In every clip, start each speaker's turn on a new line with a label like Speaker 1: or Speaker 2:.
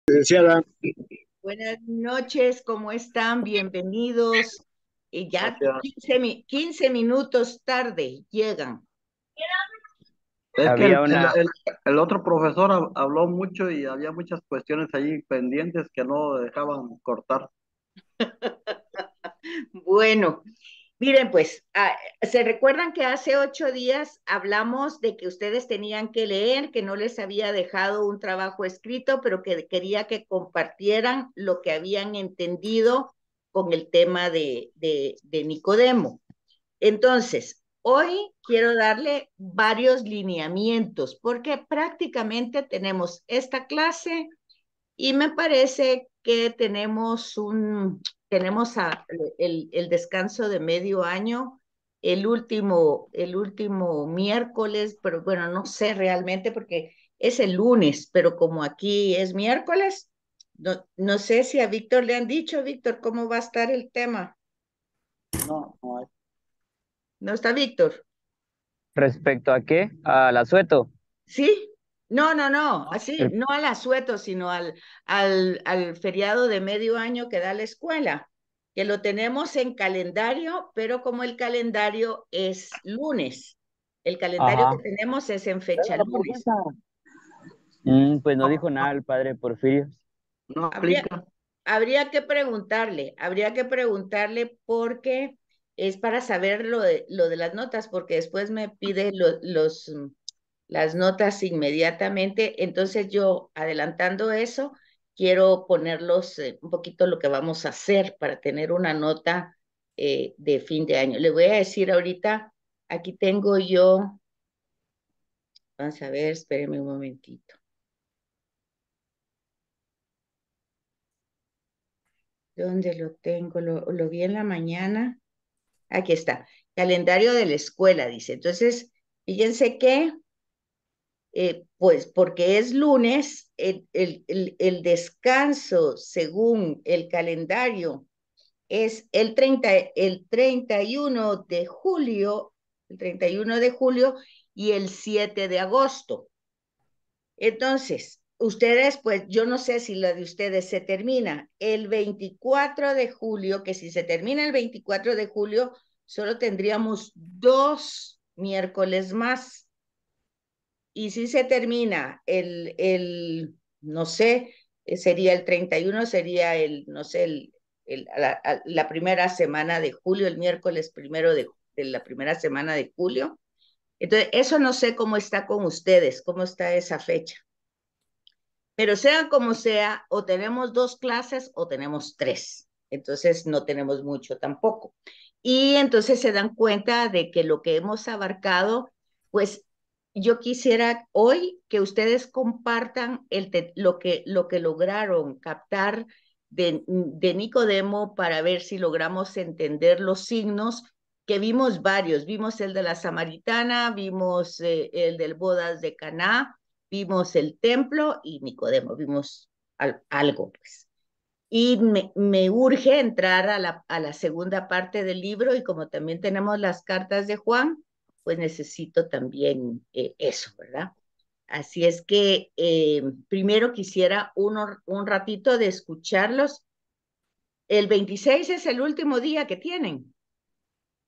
Speaker 1: Licenciada,
Speaker 2: Buenas noches, ¿cómo están? Bienvenidos. Ya
Speaker 1: gracias.
Speaker 2: 15 minutos tarde llegan.
Speaker 1: Es que
Speaker 3: Había una,
Speaker 1: el otro profesor habló mucho y había muchas cuestiones ahí pendientes que no dejaban cortar.
Speaker 2: Bueno, miren pues, ¿se recuerdan que hace 8 días hablamos de que ustedes tenían que leer, que no les había dejado un trabajo escrito, pero que quería que compartieran lo que habían entendido con el tema de Nicodemo? Entonces, hoy quiero darle varios lineamientos porque prácticamente tenemos esta clase y me parece que tenemos el descanso de medio año, el último miércoles, pero bueno, no sé realmente porque es el lunes, pero como aquí es miércoles, no sé si a Víctor le han dicho, Víctor, cómo va a estar el tema.
Speaker 1: No, no hay.
Speaker 2: ¿No está Víctor?
Speaker 3: ¿respecto a qué? Al asueto.
Speaker 2: ¿Sí? No, no, no, así,
Speaker 3: El-
Speaker 2: no al asueto, sino al feriado de medio año que da la escuela, que lo tenemos en calendario, pero como el calendario es lunes, el calendario que
Speaker 3: Ajá.
Speaker 2: tenemos es en fecha lunes.
Speaker 3: Pues no
Speaker 1: No,
Speaker 3: dijo nada el padre Porfirio.
Speaker 1: no
Speaker 2: Habría,
Speaker 1: aplica.
Speaker 2: habría que preguntarle porque es para saber lo de las notas, porque después me pide las notas inmediatamente. Entonces yo, adelantando eso, quiero ponerlos un poquito lo que vamos a hacer para tener una nota de fin de año. Le voy a decir ahorita, aquí tengo yo, vamos a ver, espérenme un momentito. ¿Dónde lo tengo? Lo vi en la mañana. Aquí está, calendario de la escuela, dice. Entonces, fíjense que, pues porque es lunes, el descanso según el calendario es el 31 de julio y el 7 de agosto. Entonces, ustedes, pues yo no sé si la de ustedes se termina el 24 de julio, que si se termina el 24 de julio, solo tendríamos 2 miércoles más. Y si se termina no sé, sería el 31, sería no sé, la primera semana de julio, el miércoles primero de la primera semana de julio. Entonces, eso no sé cómo está con ustedes, cómo está esa fecha. Pero sea como sea, o tenemos 2 clases o tenemos 3. Entonces no tenemos mucho tampoco. Y entonces se dan cuenta de que lo que hemos abarcado, pues yo quisiera hoy que ustedes compartan lo que lograron captar de Nicodemo para ver si logramos entender los signos, que vimos varios. Vimos el de la Samaritana, vimos el del bodas de Caná, vimos el templo y Nicodemo, vimos algo, pues. Y me urge entrar a la segunda parte del libro y como también tenemos las cartas de Juan, pues necesito también eso, ¿verdad? Así es que primero quisiera un ratito de escucharlos. El 26 es el último día que tienen,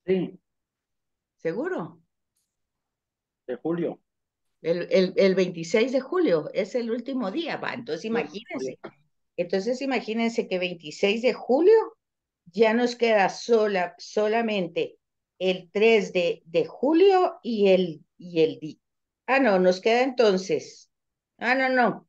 Speaker 1: Sí,
Speaker 2: ¿seguro?
Speaker 1: de julio.
Speaker 2: El 26 de julio es el último día, va. Entonces
Speaker 1: Sí, julio.
Speaker 2: imagínense que 26 de julio ya nos queda solamente el 3 de julio no, nos queda entonces. No, no.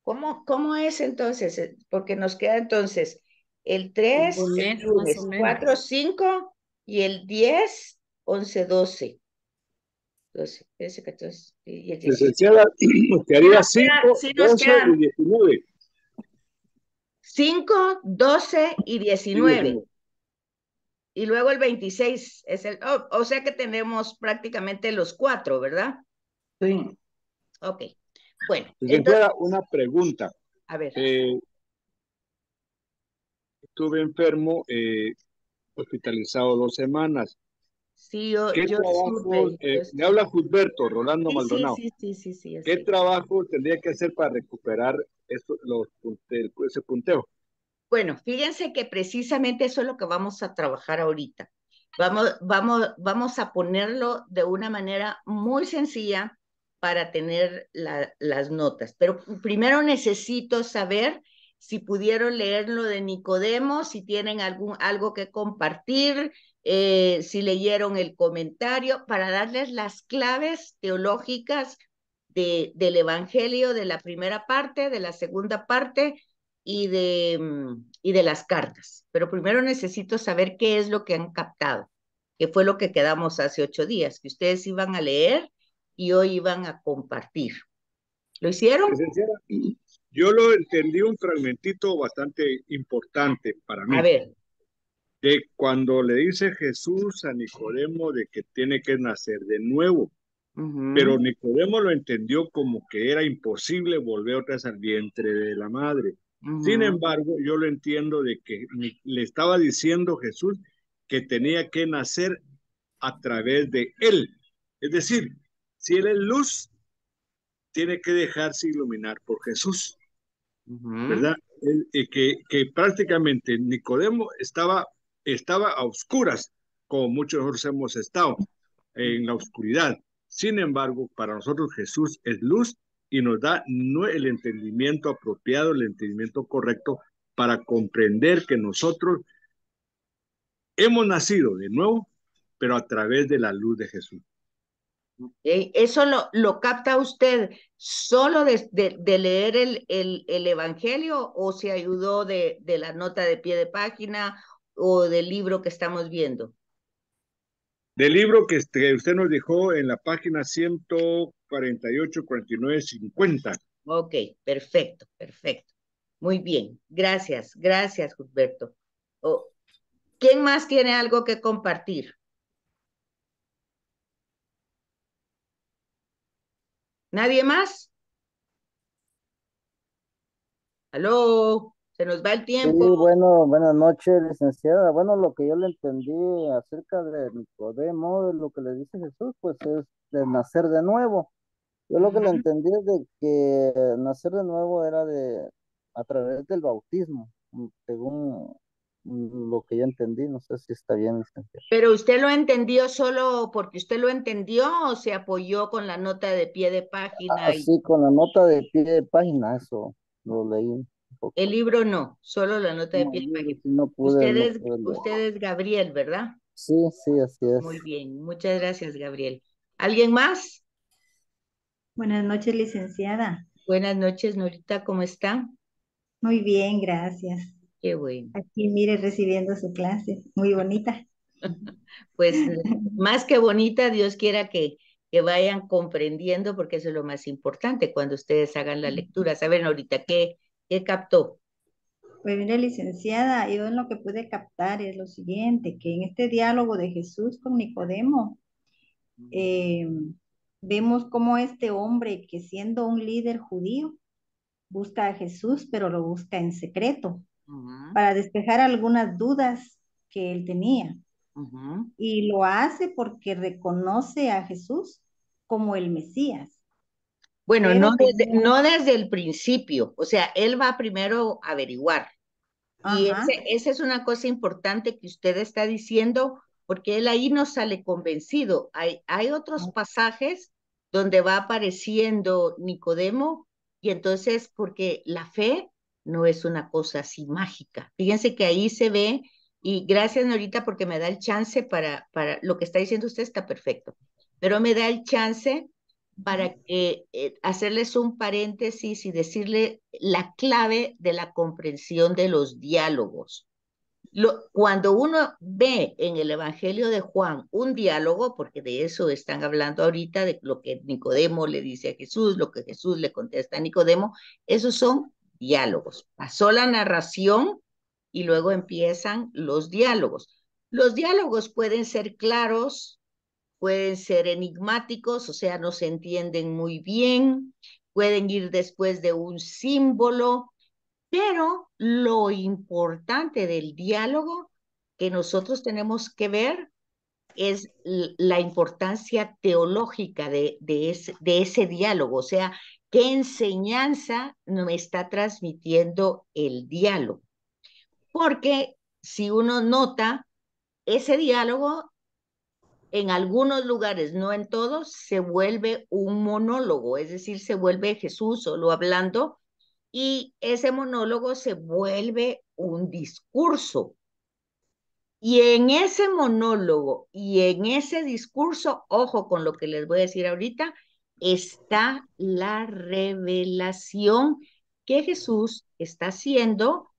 Speaker 2: ¿Cómo es entonces? Porque nos queda entonces el
Speaker 4: Como
Speaker 2: 3
Speaker 4: un
Speaker 2: el
Speaker 4: mes más o
Speaker 2: lunes, 4
Speaker 4: menos.
Speaker 2: 5 y el 10 11 12 13 14 y el 18.
Speaker 1: Licenciada,
Speaker 2: Sí
Speaker 1: quería
Speaker 2: nos quedan,
Speaker 1: 5,
Speaker 2: sí nos
Speaker 1: 12 y
Speaker 2: quedan
Speaker 1: 19.
Speaker 2: 5, 12 y
Speaker 1: Y
Speaker 2: 19.
Speaker 1: 19.
Speaker 2: Y luego el 26 es o sea que tenemos prácticamente los 4, ¿verdad?
Speaker 1: Sí.
Speaker 2: Ok. Bueno, entonces,
Speaker 1: Licenciada, una pregunta.
Speaker 2: a ver,
Speaker 1: Eh, Estuve enfermo, hospitalizado 2 semanas.
Speaker 2: sí, yo,
Speaker 1: ¿Qué
Speaker 2: yo
Speaker 1: trabajo?
Speaker 2: supe,
Speaker 1: Me habla Gilberto Rolando
Speaker 2: sí, sí,
Speaker 1: Maldonado.
Speaker 2: sí, sí, sí, sí,
Speaker 1: ¿Qué
Speaker 2: así.
Speaker 1: trabajo tendría que hacer para recuperar los,
Speaker 4: ese punteo.
Speaker 2: Bueno, fíjense que precisamente eso es lo que vamos a trabajar ahorita. Vamos a ponerlo de una manera muy sencilla para tener las notas. Pero primero necesito saber si pudieron leer lo de Nicodemo, si tienen algo que compartir, si leyeron el comentario, para darles las claves teológicas del Evangelio, de la primera parte, de la segunda parte y de las cartas. Pero primero necesito saber qué es lo que han captado, que fue lo que quedamos hace 8 días, que ustedes iban a leer y hoy iban a compartir. ¿Lo hicieron?
Speaker 4: Licenciada, yo lo entendí un fragmentito bastante importante para mí,
Speaker 2: A ver.
Speaker 4: de cuando le dice Jesús a Nicodemo de que tiene que nacer de nuevo. Pero Nicodemo lo entendió como que era imposible volver otra vez al vientre de la madre. Sin embargo, yo lo entiendo de que le estaba diciendo Jesús que tenía que nacer a través de él. Es decir, si él es luz, tiene que dejarse iluminar por Jesús, ¿verdad? Que prácticamente Nicodemo estaba a oscuras, como muchos nosotros hemos estado en la oscuridad. Sin embargo, para nosotros Jesús es luz y nos da el entendimiento apropiado, el entendimiento correcto para comprender que nosotros hemos nacido de nuevo, pero a través de la luz de Jesús.
Speaker 2: Eso lo capta usted solo de leer el Evangelio, o se ayudó de la nota de pie de página o del libro que estamos viendo.
Speaker 4: Del libro que usted nos dejó en la página 148, 49, 50.
Speaker 2: Ok, perfecto, perfecto. Muy bien, gracias, gracias, Gilberto. ¿Quién más tiene algo que compartir? ¿Nadie más? ¿Aló? ¿Se nos va el
Speaker 5: Sí,
Speaker 2: tiempo?
Speaker 5: bueno, buenas noches, licenciada. Bueno, lo que yo le entendí acerca de Nicodemo, de lo que le dice Jesús, pues es de nacer de nuevo. Yo lo que le entendí es de que nacer de nuevo era a través del bautismo, según lo que yo entendí. No sé si está bien, licenciada.
Speaker 2: ¿Pero usted lo entendió solo porque usted lo entendió o se apoyó con la nota de pie de página?
Speaker 5: Así con la nota de pie de página, eso lo leí un
Speaker 2: El
Speaker 5: poco.
Speaker 2: libro no, solo la nota de
Speaker 5: No,
Speaker 2: pie
Speaker 5: el
Speaker 2: de
Speaker 5: libro
Speaker 2: página.
Speaker 5: sí no pude, no pude leer.
Speaker 2: Usted es Gabriel, ¿verdad?
Speaker 5: Sí, sí, así es.
Speaker 2: Muy bien, muchas gracias, Gabriel. ¿Alguien más?
Speaker 6: Buenas noches, licenciada.
Speaker 2: Buenas noches, Norita, ¿cómo está?
Speaker 6: Muy bien, gracias.
Speaker 2: Qué bueno.
Speaker 6: Aquí, mire, recibiendo su clase. Muy bonita.
Speaker 2: Pues más que bonita, Dios quiera que vayan comprendiendo, porque eso es lo más importante cuando ustedes hagan la lectura. Saben ahorita qué captó.
Speaker 6: Pues mire, licenciada, yo en lo que pude captar es lo siguiente, que en este diálogo de Jesús con Nicodemo, eh, vemos cómo este hombre que siendo un líder judío, busca a Jesús, pero lo busca en secreto, para despejar algunas dudas que él tenía. Y lo hace porque reconoce a Jesús como el Mesías.
Speaker 2: Bueno,
Speaker 6: Pero
Speaker 2: no desde el principio, o sea, él va primero a averiguar. Y
Speaker 6: ajá,
Speaker 2: esa es una cosa importante que usted está diciendo, porque él ahí no sale convencido. Hay otros pasajes donde va apareciendo Nicodemo, y entonces, porque la fe no es una cosa así mágica. Fíjense que ahí se ve, y gracias, Norita, porque me da el chance para lo que está diciendo usted está perfecto, pero me da el chance para que hacerles un paréntesis y decirle la clave de la comprensión de los diálogos. Cuando uno ve en el Evangelio de Juan un diálogo, porque de eso están hablando ahorita, de lo que Nicodemo le dice a Jesús, lo que Jesús le contesta a Nicodemo, esos son diálogos. Pasó la narración y luego empiezan los diálogos. Los diálogos pueden ser claros, pueden ser enigmáticos, o sea, no se entienden muy bien, pueden ir después de un símbolo, pero lo importante del diálogo que nosotros tenemos que ver es la importancia teológica de ese diálogo, o sea, qué enseñanza me está transmitiendo el diálogo. Porque si uno nota, ese diálogo en algunos lugares, no en todos, se vuelve un monólogo, es decir, se vuelve Jesús solo hablando y ese monólogo se vuelve un discurso. Y en ese monólogo y en ese discurso, ojo con lo que les voy a decir ahorita, está la revelación que Jesús está haciendo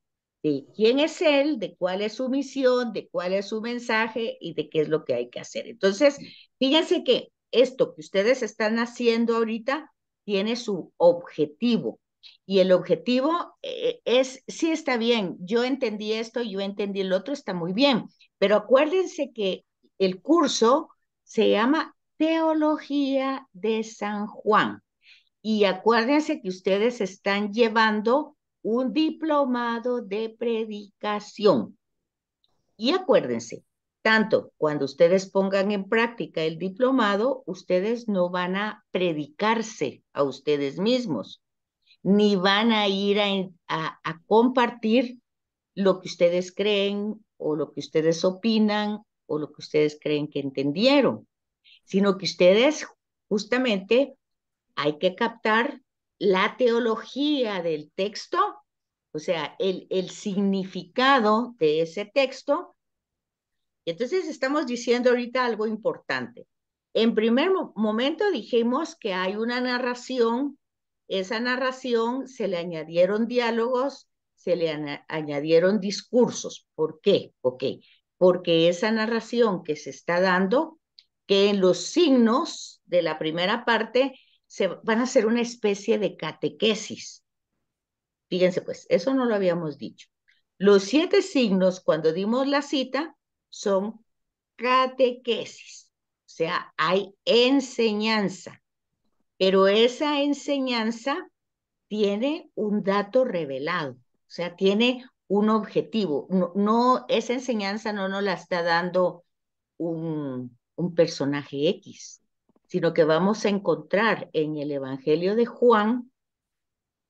Speaker 2: de quién es Él, de cuál es su misión, de cuál es su mensaje y de qué es lo que hay que hacer. Entonces, fíjense que esto que ustedes están haciendo ahorita tiene su objetivo. Y el objetivo es, sí está bien, yo entendí esto, yo entendí el otro, está muy bien, pero acuérdense que el curso se llama Teología de San Juan. Y acuérdense que ustedes están llevando un diplomado de predicación. Y acuérdense, tanto cuando ustedes pongan en práctica el diplomado, ustedes no van a predicarse a ustedes mismos, ni van a ir a compartir lo que ustedes creen o lo que ustedes opinan o lo que ustedes creen que entendieron, sino que ustedes justamente hay que captar la teología del texto, o sea, el significado de ese texto. Entonces estamos diciendo ahorita algo importante. En primer momento dijimos que hay una narración, esa narración se le añadieron diálogos, se le añadieron discursos. ¿Por qué? Ok, porque esa narración que se está dando, que en los signos de la primera parte se van a hacer una especie de catequesis. Fíjense pues, eso no lo habíamos dicho. Los 7 signos, cuando dimos la cita, son catequesis, o sea, hay enseñanza, pero esa enseñanza tiene un dato revelado, o sea, tiene un objetivo. No, esa enseñanza no nos la está dando un personaje X, sino que vamos a encontrar en el Evangelio de Juan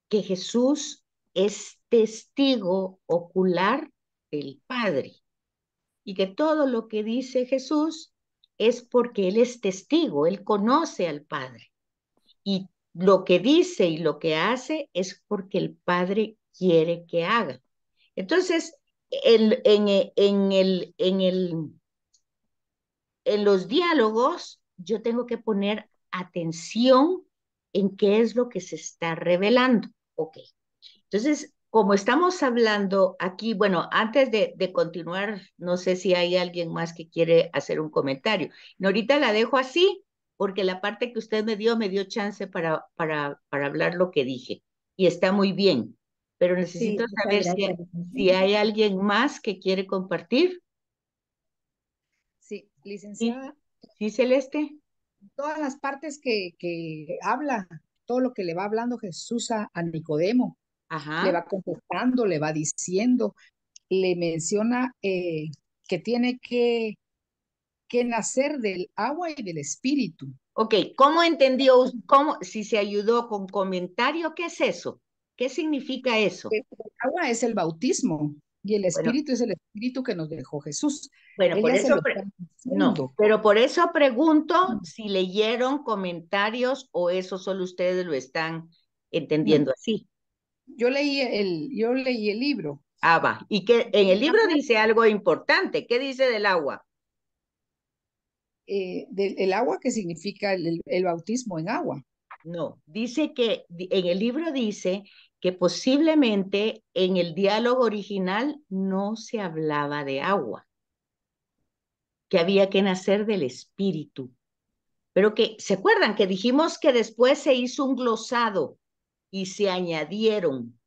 Speaker 2: que Jesús es testigo ocular del Padre y que todo lo que dice Jesús es porque Él es testigo, Él conoce al Padre. Y lo que dice y lo que hace es porque el Padre quiere que haga. Entonces, en los diálogos, yo tengo que poner atención en qué es lo que se está revelando. Ok. Entonces, como estamos hablando aquí, bueno, antes de continuar, no sé si hay alguien más que quiere hacer un comentario. No, ahorita la dejo así, porque la parte que usted me dio chance para hablar lo que dije. Y está muy bien, pero necesito
Speaker 6: Sí, muchas
Speaker 2: saber
Speaker 6: gracias,
Speaker 2: si
Speaker 6: licenciada.
Speaker 2: hay alguien más que quiere compartir.
Speaker 7: Sí,
Speaker 2: Sí,
Speaker 7: licenciada,
Speaker 2: sí, Celeste.
Speaker 7: todas las partes que habla, todo lo que le va hablando Jesús a Nicodemo, le
Speaker 2: Ajá.
Speaker 7: va contestando, le va diciendo, le menciona que tiene que nacer del agua y del espíritu.
Speaker 2: Ok, ¿cómo entendió, si se ayudó con comentario, qué es eso? ¿Qué significa eso?
Speaker 7: El agua es el bautismo y el
Speaker 2: Bueno,
Speaker 7: espíritu es el espíritu que nos dejó Jesús.
Speaker 2: bueno, por
Speaker 7: Ella se
Speaker 2: eso,
Speaker 7: lo está
Speaker 2: no,
Speaker 7: diciendo.
Speaker 2: pero por eso pregunto si leyeron comentarios o eso solo ustedes lo están
Speaker 7: No,
Speaker 2: entendiendo así.
Speaker 7: yo leí el libro.
Speaker 2: Ah, va. Y que en el libro dice algo importante. ¿Qué dice del agua?
Speaker 7: El agua que significa el bautismo en agua.
Speaker 2: No, dice que en el libro dice que posiblemente en el diálogo original no se hablaba de agua, que había que nacer del espíritu. Pero que, ¿se acuerdan que dijimos que después se hizo un glosado y se añadieron?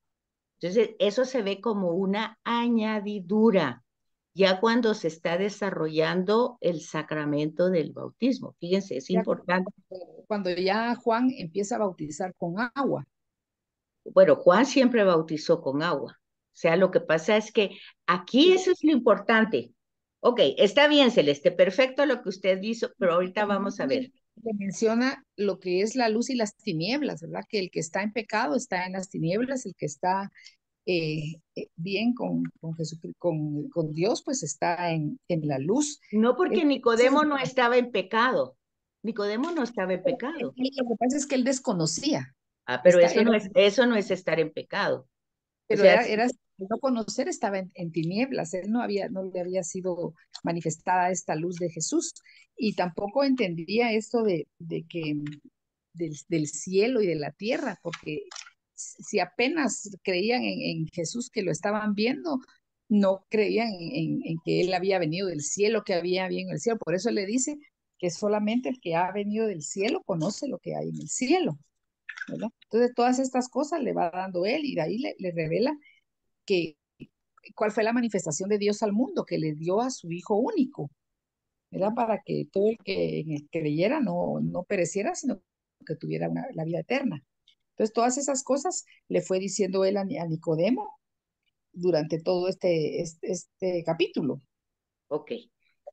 Speaker 2: Entonces, eso se ve como una añadidura, ya cuando se está desarrollando el sacramento del bautismo. Fíjense, es
Speaker 7: Ya
Speaker 2: importante.
Speaker 7: cuando ya Juan empieza a bautizar con agua.
Speaker 2: Bueno, Juan siempre bautizó con agua. O sea, lo que pasa es que aquí eso es lo importante. Ok, está bien, Celeste, perfecto lo que usted hizo, pero ahorita vamos a ver.
Speaker 7: le menciona lo que es la luz y las tinieblas, ¿verdad? Que el que está en pecado está en las tinieblas, el que está bien con Dios, pues está en la luz.
Speaker 2: No porque
Speaker 7: Entonces,
Speaker 2: Nicodemo no estaba en pecado. Nicodemo no estaba en pecado.
Speaker 7: lo que pasa es que él desconocía.
Speaker 2: Ah, pero
Speaker 7: Está, era,
Speaker 2: eso no es estar en pecado. O
Speaker 7: pero
Speaker 2: sea,
Speaker 7: era no conocer, estaba en tinieblas. Él no le había sido manifestada esta luz de Jesús. Y tampoco entendía esto de que del cielo y de la tierra, porque si apenas creían en Jesús que lo estaban viendo, no creían en que él había venido del cielo, que había bien en el cielo. Por eso le dice que solamente el que ha venido del cielo conoce lo que hay en el cielo, ¿verdad? Entonces todas estas cosas le va dando él y de ahí le revela que cuál fue la manifestación de Dios al mundo, que le dio a su Hijo único, ¿verdad? Para que todo el que en él creyera no pereciera, sino que tuviera la vida eterna. Entonces, todas esas cosas le fue diciendo él a Nicodemo durante todo este capítulo.
Speaker 2: ok.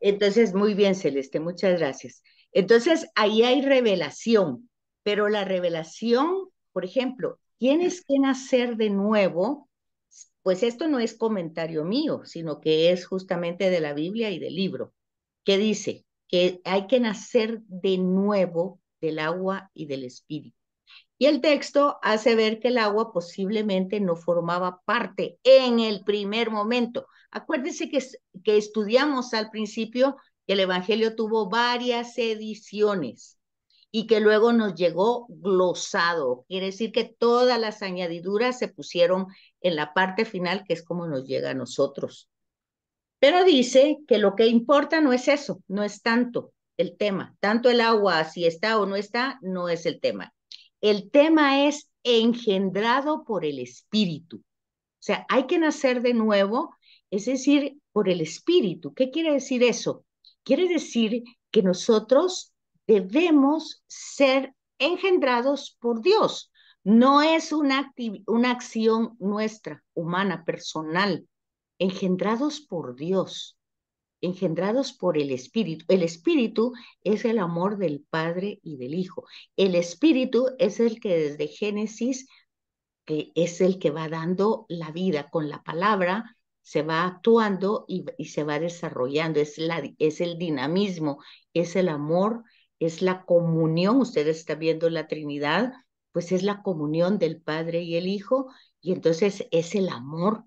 Speaker 2: Entonces, muy bien, Celeste, muchas gracias. Entonces, ahí hay revelación, pero la revelación, por ejemplo, tienes que nacer de nuevo, pues esto no es comentario mío, sino que es justamente de la Biblia y del libro, que dice que hay que nacer de nuevo del agua y del espíritu. Y el texto hace ver que el agua posiblemente no formaba parte en el primer momento. Acuérdense que estudiamos al principio que el Evangelio tuvo varias ediciones y que luego nos llegó glosado. Quiere decir que todas las añadiduras se pusieron en la parte final, que es como nos llega a nosotros. Pero dice que lo que importa no es eso, no es tanto el tema, tanto el agua, si está o no está, no es el tema. El tema es engendrado por el Espíritu. O sea, hay que nacer de nuevo, es decir, por el Espíritu. ¿Qué quiere decir eso? Quiere decir que nosotros debemos ser engendrados por Dios. No es una acción nuestra, humana, personal, engendrados por Dios, engendrados por el Espíritu. El Espíritu es el amor del Padre y del Hijo. El Espíritu es el que desde Génesis, que es el que va dando la vida con la palabra, se va actuando y se va desarrollando. Es el dinamismo, es el amor, es la comunión. Ustedes están viendo la Trinidad, pues es la comunión del Padre y el Hijo, y entonces es el amor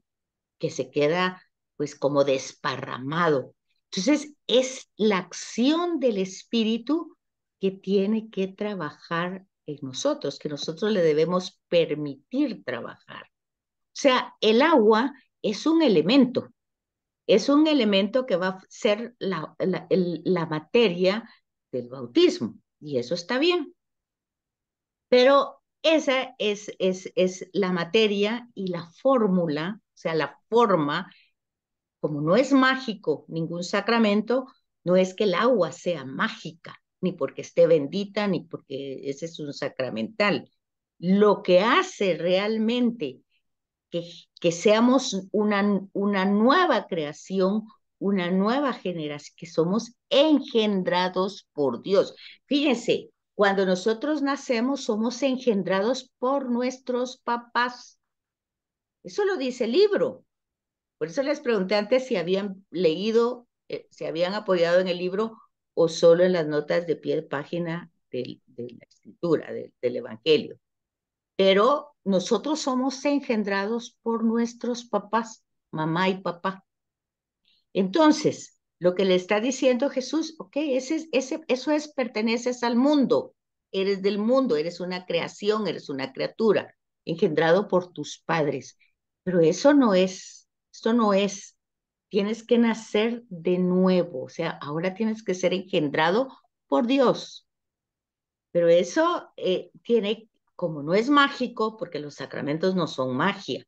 Speaker 2: que se queda pues como desparramado. Entonces es la acción del Espíritu que tiene que trabajar en nosotros, que nosotros le debemos permitir trabajar. O sea, el agua es un elemento que va a ser la materia del bautismo, y eso está bien. Pero esa es la materia y la fórmula, o sea, la forma, como no es mágico ningún sacramento, no es que el agua sea mágica, ni porque esté bendita, ni porque ese es un sacramental. Lo que hace realmente que, que seamos una nueva creación, una nueva generación, que somos engendrados por Dios. Fíjense, cuando nosotros nacemos, somos engendrados por nuestros papás. Eso lo dice el libro. Por eso les pregunté antes si habían leído, si habían apoyado en el libro o solo en las notas de pie de página de la escritura, del Evangelio. Pero nosotros somos engendrados por nuestros papás, mamá y papá. Entonces, lo que le está diciendo Jesús, ok, eso es, perteneces al mundo, eres del mundo, eres una creación, eres una criatura, engendrado por tus padres. Pero eso no es, tienes que nacer de nuevo, o sea, ahora tienes que ser engendrado por Dios. Pero eso tiene, como no es mágico, porque los sacramentos no son magia,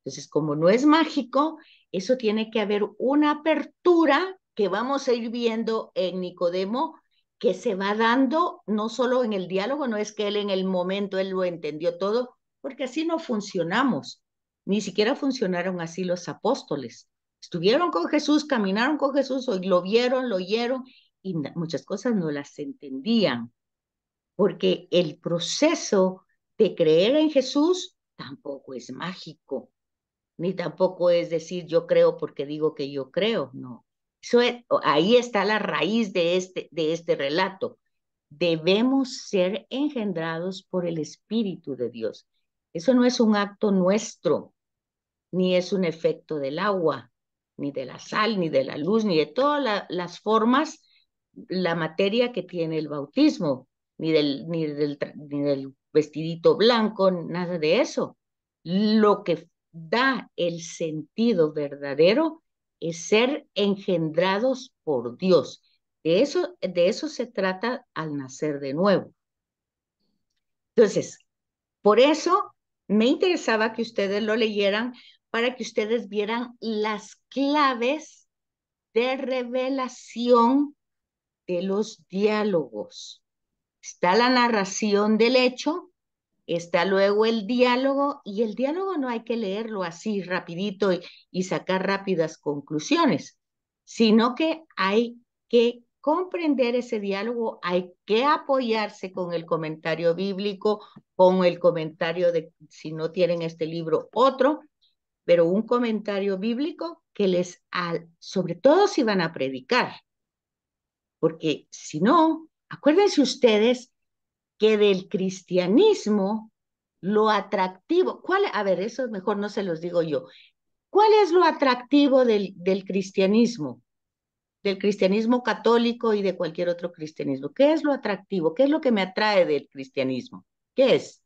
Speaker 2: entonces como no es mágico, eso tiene que haber una apertura que vamos a ir viendo en Nicodemo, que se va dando no solo en el diálogo, no es que él en el momento, él lo entendió todo, porque así no funcionamos, ni siquiera funcionaron así los apóstoles. Estuvieron con Jesús, caminaron con Jesús, lo vieron, lo oyeron, y muchas cosas no las entendían. porque el proceso de creer en Jesús tampoco es mágico, ni tampoco es decir yo creo porque digo que yo creo, no. Ahí está la raíz de este relato. Debemos ser engendrados por el Espíritu de Dios. Eso no es un acto nuestro, ni es un efecto del agua, ni de la sal, ni de la luz, ni de todas las formas, la materia que tiene el bautismo, ni del vestidito blanco, nada de eso. Lo que da el sentido verdadero es ser engendrados por Dios. De eso se trata al nacer de nuevo. Entonces, por eso me interesaba que ustedes lo leyeran para que ustedes vieran las claves de revelación de los diálogos. Está la narración del hecho, está luego el diálogo, y el diálogo no hay que leerlo así rapidito y sacar rápidas conclusiones, sino que hay que comprender ese diálogo, hay que apoyarse con el comentario bíblico, con el comentario de, si no tienen este libro, otro, pero un comentario bíblico que sobre todo si van a predicar, porque si no, acuérdense ustedes que del cristianismo lo atractivo, a ver, eso mejor no se los digo yo. ¿Cuál es lo atractivo del cristianismo? Del cristianismo católico y de cualquier otro cristianismo. ¿Qué es lo atractivo? ¿Qué es lo que me atrae del cristianismo? ¿Qué es?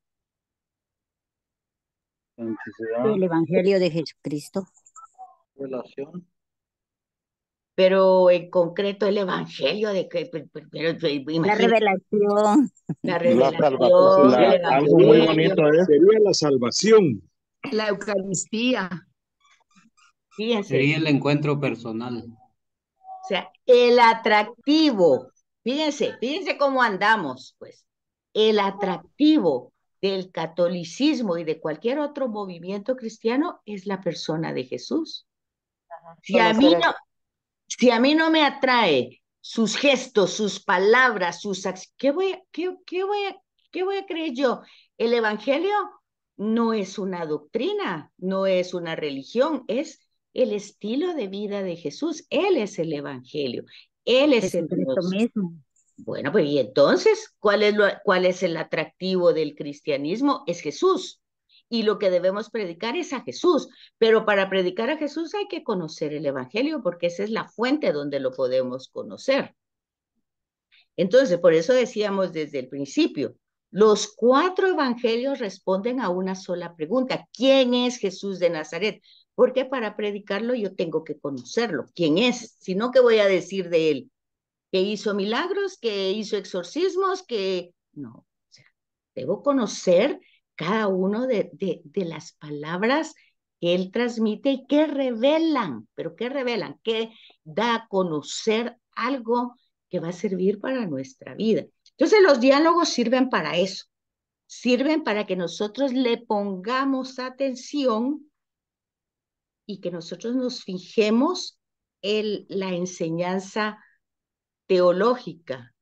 Speaker 5: Santicidad,
Speaker 8: El Evangelio de Jesucristo.
Speaker 1: Relación.
Speaker 2: Pero en concreto el evangelio de que,
Speaker 8: La
Speaker 2: imagínate,
Speaker 8: revelación.
Speaker 2: la
Speaker 5: la
Speaker 2: revelación,
Speaker 5: salvación.
Speaker 2: el
Speaker 4: Algo muy bonito
Speaker 2: evangelio.
Speaker 4: sería la salvación.
Speaker 7: La Eucaristía.
Speaker 2: Fíjense,
Speaker 9: Sería el encuentro personal.
Speaker 2: o sea, el atractivo, fíjense cómo andamos, pues. El atractivo del catolicismo y de cualquier otro movimiento cristiano es la persona de Jesús. Si a mí no, si a mí no me atrae sus gestos, sus palabras, sus acciones, ¿qué voy a creer yo? El evangelio no es una doctrina, no es una religión, es el estilo de vida de Jesús. Él es el evangelio, Él es el
Speaker 8: Jesucristo
Speaker 2: Dios.
Speaker 8: mismo.
Speaker 2: Bueno, pues y entonces, ¿cuál es el atractivo del cristianismo? Es Jesús. Y lo que debemos predicar es a Jesús. Pero para predicar a Jesús hay que conocer el evangelio, porque esa es la fuente donde lo podemos conocer. Entonces, por eso decíamos desde el principio, los 4 evangelios responden a una sola pregunta: ¿quién es Jesús de Nazaret? Porque para predicarlo yo tengo que conocerlo. ¿Quién es? Si no, ¿qué voy a decir de él? ¿Que hizo milagros? ¿Que hizo exorcismos? ¿Que no? O sea, debo conocer cada uno de las palabras que él transmite y que revelan, pero ¿qué revelan? Que da a conocer algo que va a servir para nuestra vida. Entonces los diálogos sirven para eso, sirven para que nosotros le pongamos atención y que nosotros nos fijemos en la enseñanza teológica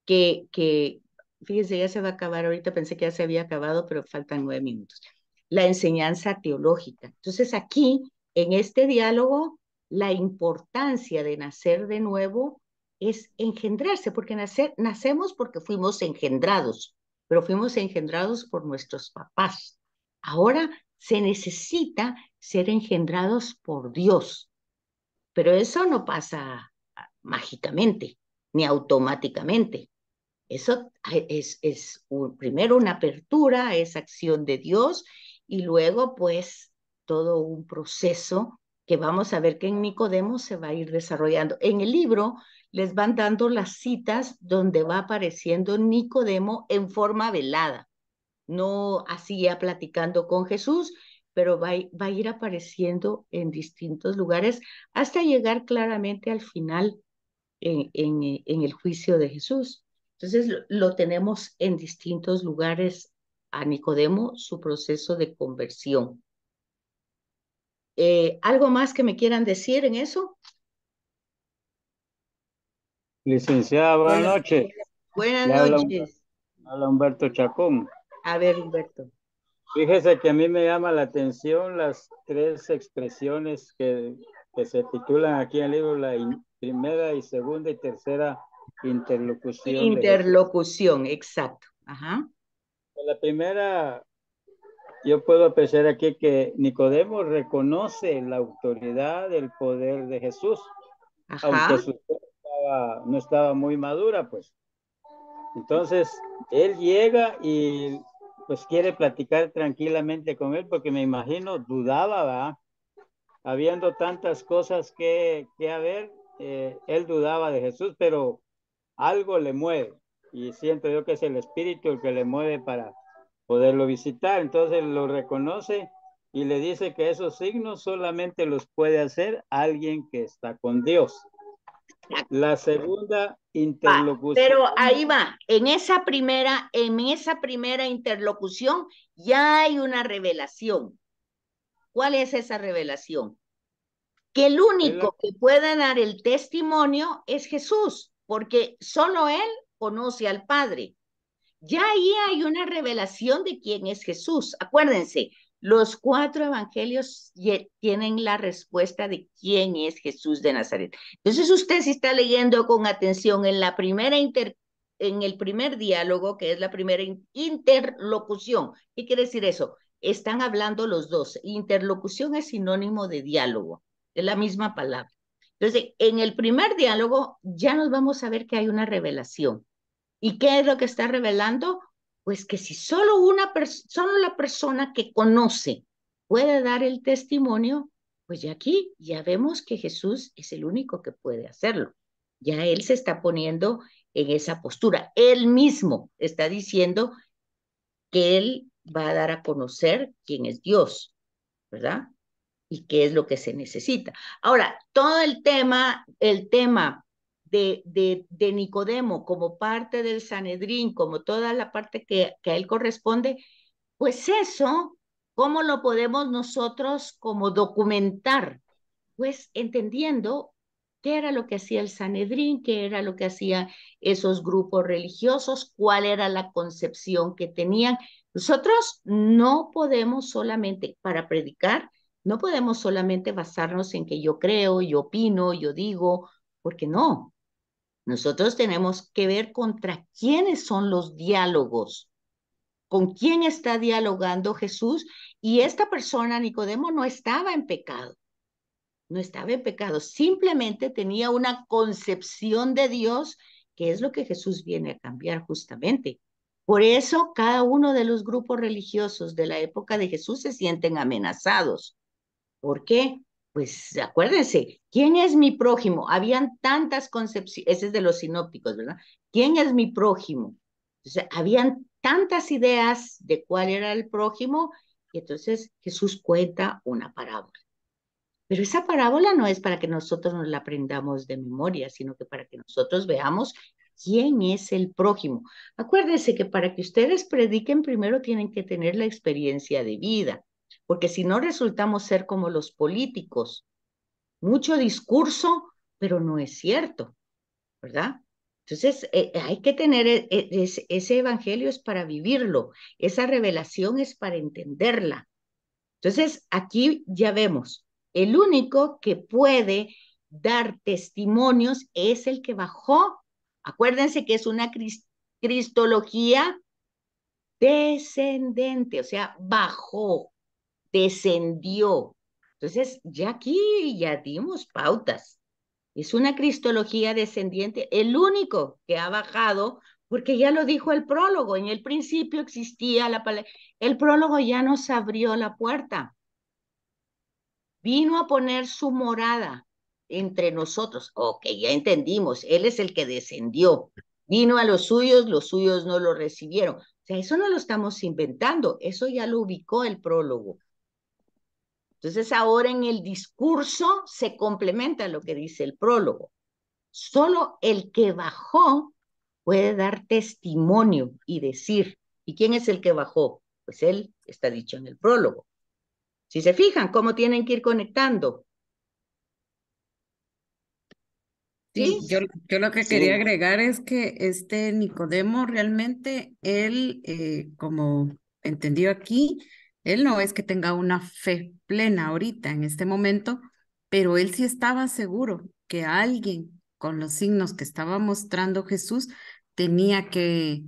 Speaker 2: que, fíjense, ya se va a acabar, ahorita pensé que ya se había acabado, pero faltan 9 minutos. La enseñanza teológica. Entonces aquí, en este diálogo, la importancia de nacer de nuevo es engendrarse, porque nacemos porque fuimos engendrados, pero fuimos engendrados por nuestros papás. Ahora se necesita ser engendrados por Dios, pero eso no pasa mágicamente ni automáticamente. Eso es primero una apertura, es acción de Dios, y luego pues todo un proceso que vamos a ver que en Nicodemo se va a ir desarrollando. En el libro les van dando las citas donde va apareciendo Nicodemo en forma velada, no así ya platicando con Jesús, pero va a ir apareciendo en distintos lugares hasta llegar claramente al final en el juicio de Jesús. Entonces lo tenemos en distintos lugares a Nicodemo, su proceso de conversión. ¿Algo más que me quieran decir en eso?
Speaker 10: Licenciada, buenas
Speaker 2: Hola.
Speaker 10: noches.
Speaker 2: Buenas
Speaker 10: Le
Speaker 2: noches.
Speaker 10: habla Humberto Chacón.
Speaker 2: A ver, Humberto.
Speaker 10: Fíjese que a mí me llama la atención las tres expresiones que se titulan aquí en el libro, la primera y segunda y tercera interlocución de Jesús.
Speaker 2: Interlocución, exacto. Ajá.
Speaker 10: La primera, yo puedo apreciar aquí que Nicodemo reconoce la autoridad, el poder de Jesús,
Speaker 2: Ajá.
Speaker 10: aunque su fe no estaba muy madura, pues. Entonces, él llega y pues quiere platicar tranquilamente con él, porque me imagino dudaba, ¿verdad? Habiendo tantas cosas que haber, él dudaba de Jesús, pero algo le mueve, y siento yo que es el Espíritu el que le mueve para poderlo visitar. Entonces lo reconoce y le dice que esos signos solamente los puede hacer alguien que está con Dios. La segunda interlocución.
Speaker 2: Pero ahí va, en esa primera interlocución ya hay una revelación. ¿Cuál es esa revelación? Que el único que puede dar el testimonio es Jesús, porque solo Él conoce al Padre. Ya ahí hay una revelación de quién es Jesús. Acuérdense, los 4 evangelios tienen la respuesta de quién es Jesús de Nazaret. Entonces usted si está leyendo con atención en el primer diálogo, que es la primera interlocución. ¿Qué quiere decir eso? Están hablando los dos. Interlocución es sinónimo de diálogo, es la misma palabra. Entonces, en el primer diálogo ya nos vamos a ver que hay una revelación. ¿Y qué es lo que está revelando? Pues que si solo solo la persona que conoce puede dar el testimonio, pues ya aquí ya vemos que Jesús es el único que puede hacerlo. Ya Él se está poniendo en esa postura. Él mismo está diciendo que Él va a dar a conocer quién es Dios, ¿verdad? Y qué es lo que se necesita. Ahora, todo el tema de Nicodemo como parte del Sanedrín, como toda la parte que a él corresponde, pues eso, ¿cómo lo podemos nosotros como documentar? Pues entendiendo qué era lo que hacía el Sanedrín, qué era lo que hacían esos grupos religiosos, cuál era la concepción que tenían. Nosotros no podemos solamente, para predicar, no podemos solamente basarnos en que yo creo, yo opino, yo digo, porque no. Nosotros tenemos que ver contra quiénes son los diálogos, con quién está dialogando Jesús, y esta persona, Nicodemo, no estaba en pecado. No estaba en pecado, simplemente tenía una concepción de Dios, que es lo que Jesús viene a cambiar justamente. Por eso cada uno de los grupos religiosos de la época de Jesús se sienten amenazados. ¿Por qué? Pues acuérdense, ¿quién es mi prójimo? Habían tantas concepciones, ese es de los sinópticos, ¿verdad? ¿Quién es mi prójimo? Entonces, habían tantas ideas de cuál era el prójimo, y entonces Jesús cuenta una parábola. Pero esa parábola no es para que nosotros nos la aprendamos de memoria, sino que para que nosotros veamos quién es el prójimo. Acuérdense que para que ustedes prediquen, primero tienen que tener la experiencia de vida, porque si no resultamos ser como los políticos. Mucho discurso, pero no es cierto, ¿verdad? Entonces, hay que tener ese evangelio es para vivirlo, esa revelación es para entenderla. Entonces, aquí ya vemos, el único que puede dar testimonios es el que bajó. Acuérdense que es una cristología descendente, o sea, bajó, descendió. Entonces, ya aquí ya dimos pautas. Es una cristología descendiente, el único que ha bajado, porque ya lo dijo el prólogo, en el principio existía la palabra, el prólogo ya nos abrió la puerta. Vino a poner su morada entre nosotros. Ok, ya entendimos, Él es el que descendió. Vino a los suyos no lo recibieron. O sea, eso no lo estamos inventando, eso ya lo ubicó el prólogo. Entonces ahora en el discurso se complementa lo que dice el prólogo. Solo el que bajó puede dar testimonio y decir, ¿y quién es el que bajó? Pues él está dicho en el prólogo. Si se fijan cómo tienen que ir conectando. ¿Sí?
Speaker 11: Sí, yo lo que
Speaker 4: Sí.
Speaker 11: quería agregar es que este Nicodemo realmente, él, como entendió aquí, él no es que tenga una fe plena ahorita, en este momento, pero él sí estaba seguro que alguien con los signos que estaba mostrando Jesús tenía que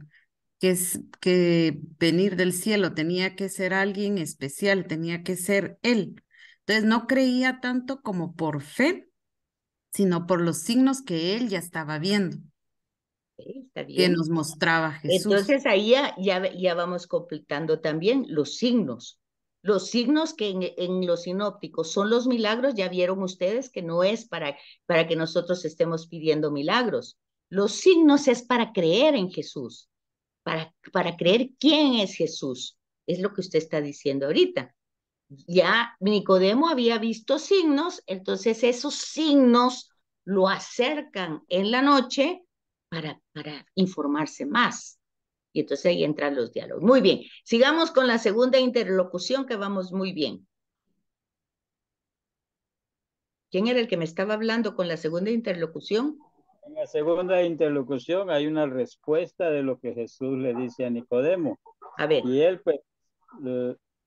Speaker 11: venir del cielo, tenía que ser alguien especial, tenía que ser él. Entonces no creía tanto como por fe, sino por los signos que él ya estaba viendo,
Speaker 2: Está
Speaker 11: que
Speaker 2: bien.
Speaker 11: nos mostraba Jesús.
Speaker 2: Entonces ahí ya vamos completando también los signos. Los signos que en los sinópticos son los milagros, ya vieron ustedes que no es para que nosotros estemos pidiendo milagros. Los signos es para creer en Jesús, para creer quién es Jesús. Es lo que usted está diciendo ahorita. Ya Nicodemo había visto signos, entonces esos signos lo acercan en la noche para informarse más. Y entonces ahí entran los diálogos. Muy bien, sigamos con la segunda interlocución que vamos muy bien. ¿Quién era el que me estaba hablando con la segunda interlocución?
Speaker 10: En la segunda interlocución hay una respuesta de lo que Jesús le dice a Nicodemo.
Speaker 2: A ver.
Speaker 10: Y él, pues,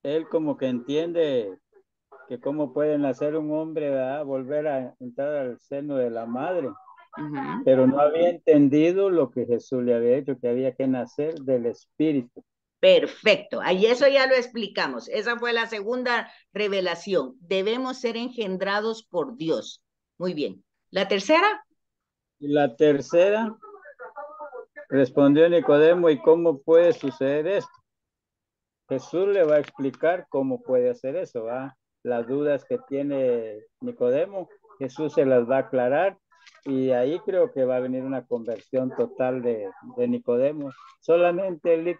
Speaker 10: él como que entiende que cómo puede nacer un hombre, ¿verdad? Volver a entrar al seno de la madre. Pero no había entendido lo que Jesús le había hecho, que había que nacer del Espíritu.
Speaker 2: Perfecto, ahí eso ya lo explicamos. Esa fue la segunda revelación. Debemos ser engendrados por Dios. Muy bien. ¿La tercera?
Speaker 10: Y la tercera, respondió Nicodemo, ¿y cómo puede suceder esto? Jesús le va a explicar cómo puede hacer eso, ¿va? Las dudas que tiene Nicodemo, Jesús se las va a aclarar y ahí creo que va a venir una conversión total de Nicodemo. Solamente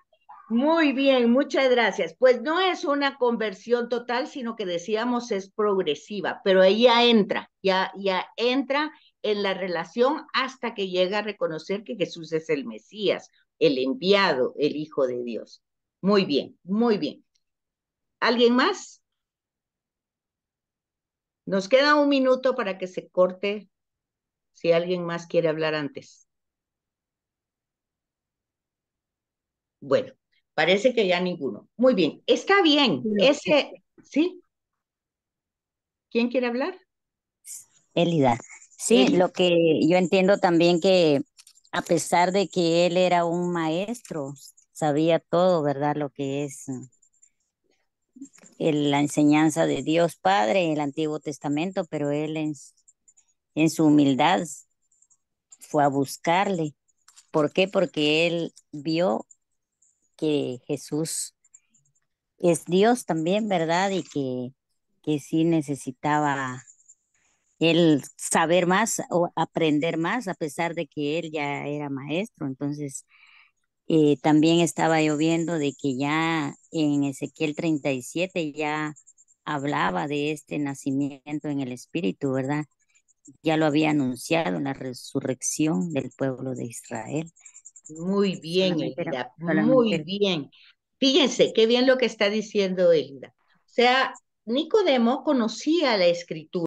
Speaker 2: Muy bien, muchas gracias. Pues no es una conversión total, sino que decíamos es progresiva, pero ella entra, ya entra en la relación hasta que llega a reconocer que Jesús es el Mesías, el enviado, el Hijo de Dios. Muy bien, muy bien. ¿Alguien más? Nos queda un minuto para que se corte si alguien más quiere hablar antes. Bueno, parece que ya ninguno. Muy bien, está bien. ¿Sí? ¿Quién quiere hablar?
Speaker 8: Elida. Sí, lo que yo entiendo también que a pesar de que él era un maestro, sabía todo, ¿verdad? Lo que es la enseñanza de Dios Padre, el Antiguo Testamento, pero él en su humildad fue a buscarle. ¿Por qué? Porque él vio que Jesús es Dios también, ¿verdad? Y que sí necesitaba él saber más o aprender más, a pesar de que él ya era maestro. Entonces, también estaba yo viendo de que ya en Ezequiel 37 ya hablaba de este nacimiento en el Espíritu, ¿verdad? Ya lo había anunciado en la resurrección del pueblo de Israel.
Speaker 2: Muy bien, Elida, muy
Speaker 8: solamente
Speaker 2: bien. Fíjense, qué bien lo que está diciendo Elida. O sea, Nicodemo conocía la escritura.